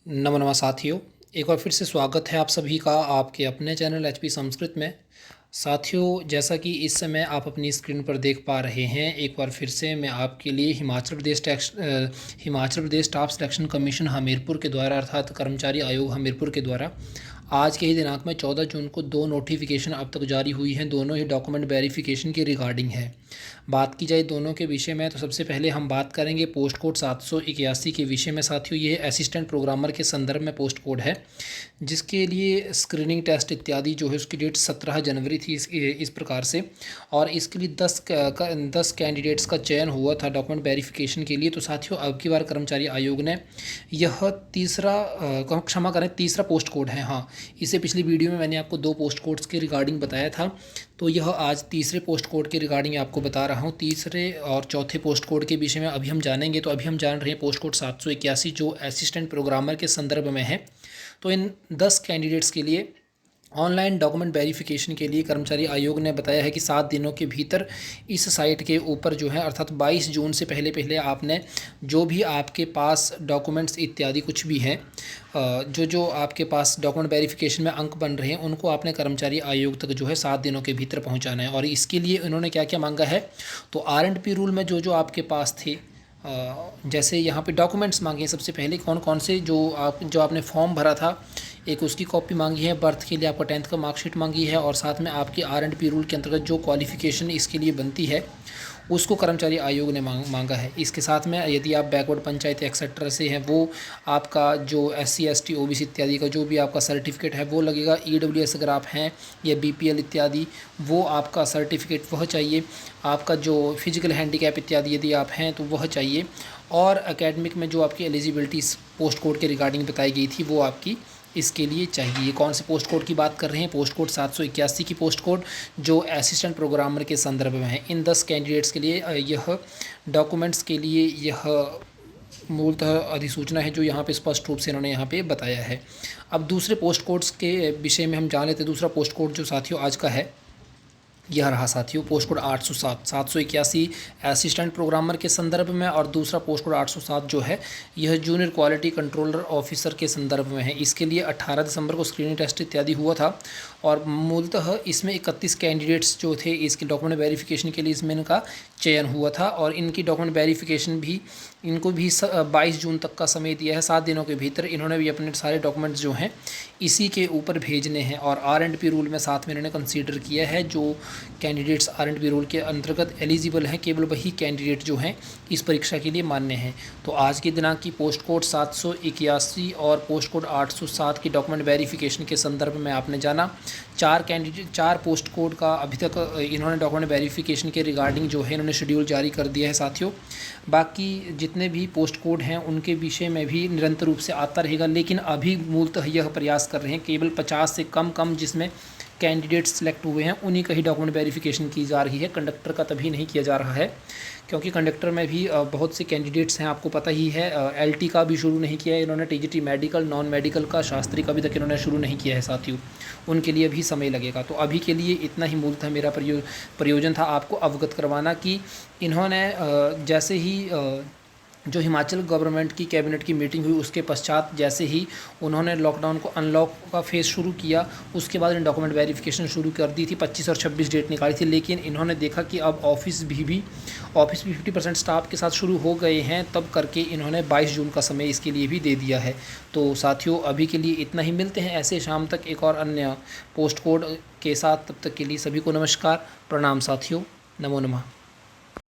नमो नमः साथियों, एक बार फिर से स्वागत है आप सभी का आपके अपने चैनल एचपी संस्कृत में। साथियों, जैसा कि इस समय आप अपनी स्क्रीन पर देख पा रहे हैं, एक बार फिर से मैं आपके लिए Himachal Pradesh staff selection commission Hamirpur के द्वारा अर्थात कर्मचारी आयोग हमीरपुर के द्वारा आज के ही दिनांक में 14 जून को दो नोटिफिकेशन अब तक जारी हुई हैं। दोनों ही डॉक्यूमेंट वेरिफिकेशन के रिगार्डिंग है। बात की जाए दोनों के विषय में तो सबसे पहले हम बात करेंगे पोस्ट कोड 781 के विषय में। साथियों, ये असिस्टेंट प्रोग्रामर के संदर्भ में पोस्ट कोड है, जिसके लिए स्क्रीनिंग टेस्ट इत्यादि जो है उसकी डेट 17 जनवरी थी इस प्रकार से। और इसके लिए 10 कैंडिडेट्स का चयन हुआ था डॉक्यूमेंट वेरिफिकेशन के लिए। तो साथियों, अब की बार कर्मचारी आयोग ने यह तीसरा पोस्ट कोड है। हाँ, इससे पिछली वीडियो में मैंने आपको 2 पोस्ट कोड्स के रिगार्डिंग बताया था, तो यह आज तीसरे पोस्ट कोड के रिगार्डिंग आपको बता रहा हूँ। तीसरे और चौथे पोस्ट कोड के विषय में अभी हम जानेंगे। तो अभी हम जान रहे हैं पोस्ट कोड 781 जो असिस्टेंट प्रोग्रामर के संदर्भ में है। तो इन 10 कैंडिडेट्स के लिए ऑनलाइन डॉक्यूमेंट वेरिफिकेशन के लिए कर्मचारी आयोग ने बताया है कि 7 दिनों के भीतर इस साइट के ऊपर जो है अर्थात 22 जून से पहले आपने जो भी आपके पास डॉक्यूमेंट्स इत्यादि कुछ भी हैं, जो आपके पास डॉक्यूमेंट वेरिफिकेशन में अंक बन रहे हैं, उनको आपने कर्मचारी आयोग तक जो है 7 दिनों के भीतर पहुंचाना है। और इसके लिए उन्होंने क्या क्या मांगा है, तो R&P रूल में जो आपके पास थे, जैसे यहाँ पे डॉक्यूमेंट्स मांगे। सबसे पहले कौन कौन से जो आपने फॉर्म भरा था, एक उसकी कॉपी मांगी है। बर्थ के लिए आपका 10th का मार्कशीट मांगी है। और साथ में आपकी R&P रूल के अंतर्गत जो क्वालिफ़िकेशन इसके लिए बनती है उसको कर्मचारी आयोग ने मांगा है। इसके साथ में यदि आप बैकवर्ड पंचायत एक्सेट्रा से हैं, वो आपका जो SC ST OBC इत्यादि का जो भी आपका सर्टिफिकेट है वो लगेगा। EWS अगर आप हैं या BPL इत्यादि, वो आपका सर्टिफिकेट वह चाहिए। आपका जो फिजिकल हैंडीकैप इत्यादि यदि आप हैं तो वह चाहिए। और एकेडमिक में जो आपकी एलिजिबिलिटी पोस्ट कोड के रिगार्डिंग बताई गई थी वो आपकी इसके लिए चाहिए। कौन से पोस्ट कोड की बात कर रहे हैं, पोस्ट कोड 781 की पोस्ट कोड जो असिस्टेंट प्रोग्रामर के संदर्भ में है। इन 10 कैंडिडेट्स के लिए यह डॉक्यूमेंट्स के लिए यह मूलतः अधिसूचना है जो यहाँ पे स्पष्ट रूप से इन्होंने यहाँ पे बताया है। अब दूसरे पोस्ट कोड्स के विषय में हम जान लेते हैं। दूसरा पोस्ट कोड जो साथियों आज का है यह रहा साथियों, पोस्ट कोड 781 असिस्टेंट प्रोग्रामर के संदर्भ में। और दूसरा पोस्ट कोड 807 जो है यह जूनियर क्वालिटी कंट्रोलर ऑफिसर के संदर्भ में है। इसके लिए 18 दिसंबर को स्क्रीनिंग टेस्ट इत्यादि हुआ था। और मूलतः इसमें 31 कैंडिडेट्स जो थे इसके डॉक्यूमेंट वेरिफिकेशन के लिए इसमें इनका चयन हुआ था। और इनकी डॉक्यूमेंट वेरिफिकेशन भी इनको भी 22 जून तक का समय दिया है। 7 दिनों के भीतर इन्होंने भी अपने सारे डॉक्यूमेंट्स जो हैं इसी के ऊपर भेजने हैं। और R&P रूल में साथ में इन्होंने कंसीडर किया है जो कैंडिडेट्स R&P रूल के अंतर्गत एलिजिबल हैं, केवल वही कैंडिडेट जो हैं इस परीक्षा के लिए मान्य हैं। तो आज के दिनांक की पोस्ट कोड 781 और पोस्ट कोड 807 की डॉक्यूमेंट वेरिफिकेशन के संदर्भ में आपने जाना। 4 पोस्ट कोड का अभी तक इन्होंने डॉक्यूमेंट वेरिफिकेशन के रिगार्डिंग जो है इन्होंने शेड्यूल जारी कर दिया है साथियों। बाकी जितने भी पोस्ट कोड हैं उनके विषय में भी निरंतर रूप से आता रहेगा, लेकिन अभी मूलतः यह प्रयास कर रहे हैं केवल 50 से कम जिसमें कैंडिडेट सेलेक्ट हुए हैं उन्हीं का ही डॉक्यूमेंट वेरिफिकेशन की जा रही है। कंडक्टर का तभी नहीं किया जा रहा है, क्योंकि कंडक्टर में भी बहुत से कैंडिडेट्स हैं, आपको पता ही है। LT का भी शुरू नहीं किया है इन्होंने, TGT मेडिकल, नॉन मेडिकल का, शास्त्री का अभी तक इन्होंने शुरू नहीं किया है साथियों। उनके लिए भी समय लगेगा। तो अभी के लिए इतना ही मूलतः मेरा प्रयोजन था आपको अवगत करवाना कि इन्होंने जैसे ही जो हिमाचल गवर्नमेंट की कैबिनेट की मीटिंग हुई उसके पश्चात जैसे ही उन्होंने लॉकडाउन को अनलॉक का फेज़ शुरू किया, उसके बाद इन्होंने डॉक्यूमेंट वेरिफिकेशन शुरू कर दी थी। 25 और 26 डेट निकाली थी, लेकिन इन्होंने देखा कि अब ऑफिस भी 50% स्टाफ के साथ शुरू हो गए हैं, तब करके इन्होंने 22 जून का समय इसके लिए भी दे दिया है। तो साथियों, अभी के लिए इतना ही। मिलते हैं ऐसे शाम तक एक और अन्य पोस्ट कोड के साथ। तब तक के लिए सभी को नमस्कार, प्रणाम साथियों, नमो नमः।